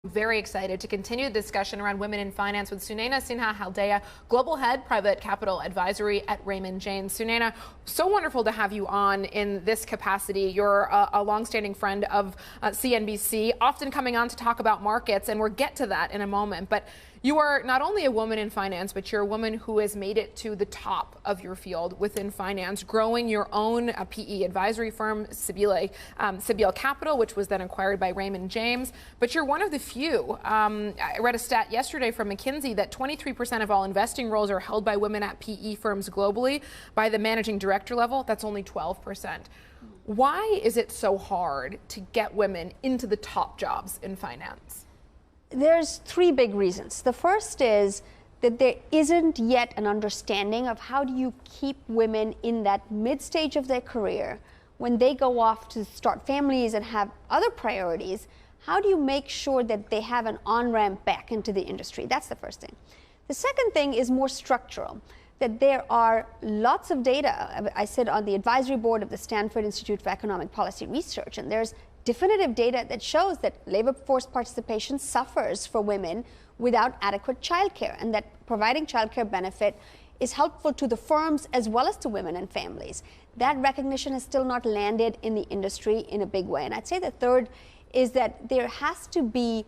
Very excited to continue the discussion around women in finance with Sunaina Haldea, Global Head, Private Capital Advisory at Raymond James. Sunaina, so wonderful to have you on in this capacity. You're a longstanding friend of CNBC, often coming on to talk about markets, and we'll get to that in a moment. But you are not only a woman in finance, but you're a woman who has made it to the top of your field within finance, growing your own PE advisory firm, Sibylle Capital, which was then acquired by Raymond James. But you're one of the few. I read a stat yesterday from McKinsey that 23% of all investing roles are held by women at PE firms globally. By the managing director level, that's only 12%. Why is it so hard to get women into the top jobs in finance? There's three big reasons. The first is that there isn't yet an understanding of how do you keep women in that mid-stage of their career when they go off to start families and have other priorities. How do you make sure that they have an on-ramp back into the industry? That's the first thing. The second thing is more structural, that there are lots of data. I sit on the advisory board of the Stanford Institute for Economic Policy Research, and there's definitive data that shows that labor force participation suffers for women without adequate childcare, and that providing childcare benefit is helpful to the firms as well as to women and families. That recognition has still not landed in the industry in a big way. And I'd say the third is that there has to be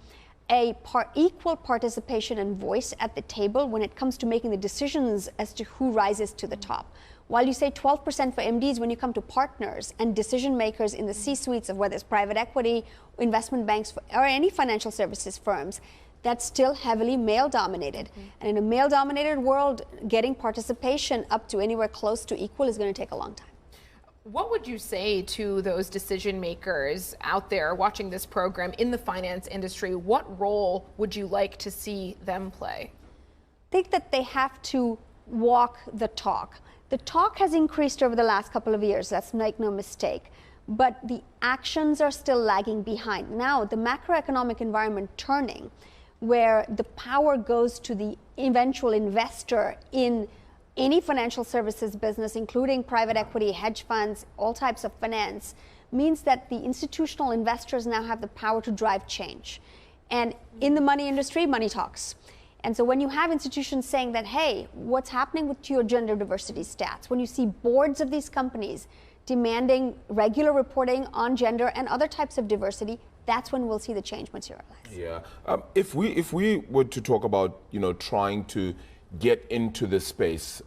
equal participation and voice at the table when it comes to making the decisions as to who rises to the top. While you say 12% for MDs, when you come to partners and decision makers in the C-suites of whether it's private equity, investment banks, or any financial services firms, that's still heavily male-dominated. And in a male-dominated world, getting participation up to anywhere close to equal is going to take a long time. What would you say to those decision makers out there watching this program in the finance industry? What role would you like to see them play? I think that they have to walk the talk. The talk has increased over the last couple of years, let's make no mistake, but the actions are still lagging behind. Now, the macroeconomic environment turning, where the power goes to the eventual investor in any financial services business, including private equity, hedge funds, all types of finance, means that the institutional investors now have the power to drive change. And in the money industry, money talks. And so when you have institutions saying that, hey, what's happening with your gender diversity stats? When you see boards of these companies demanding regular reporting on gender and other types of diversity, that's when we'll see the change materialize. Yeah. If we were to talk about, trying to get into this space,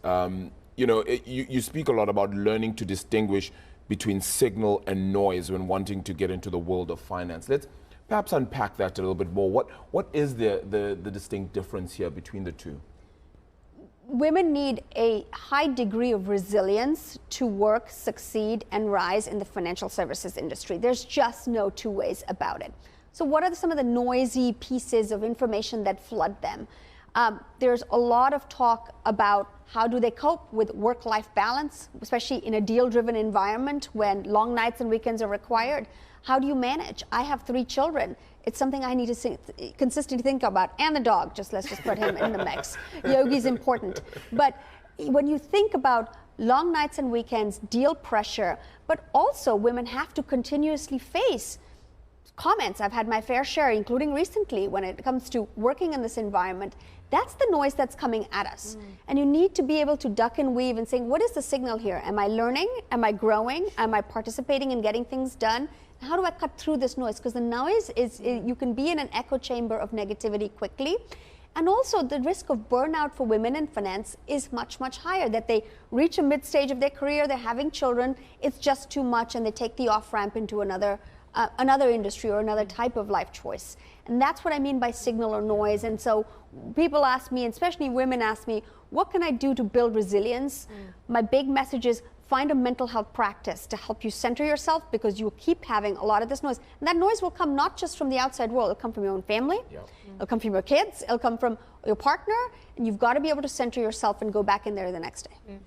you speak a lot about learning to distinguish between signal and noise when wanting to get into the world of finance. Let's perhaps unpack that a little bit more. What is the distinct difference here between the two? Women need a high degree of resilience to work, succeed, and rise in the financial services industry. There's just no two ways about it. So what are some of the noisy pieces of information that flood them? There's a lot of talk about how do they cope with work-life balance, especially in a deal-driven environment when long nights and weekends are required. How do you manage? I have 3 children. It's something I need to consistently think about. And the dog, let's just put him in the mix. Yogi's important. But when you think about long nights and weekends, deal pressure, but also women have to continuously face comments. I've had my fair share, including recently, when it comes to working in this environment. That's the noise that's coming at us. And you need to be able to duck and weave and saying, what is the signal here? Am I learning? Am I growing? Am I participating in getting things done? How do I cut through this noise? Because the noise is you can be in an echo chamber of negativity quickly. And also the risk of burnout for women in finance is much, much higher, that they reach a mid-stage of their career, they're having children, it's just too much, and they take the off-ramp into another industry or another type of life choice. And that's what I mean by signal or noise. And so people ask me, and especially women ask me, what can I do to build resilience? My big message is find a mental health practice to help you center yourself, because you will keep having a lot of this noise. And that noise will come not just from the outside world, it'll come from your own family, it'll come from your kids, it'll come from your partner, and you've got to be able to center yourself and go back in there the next day.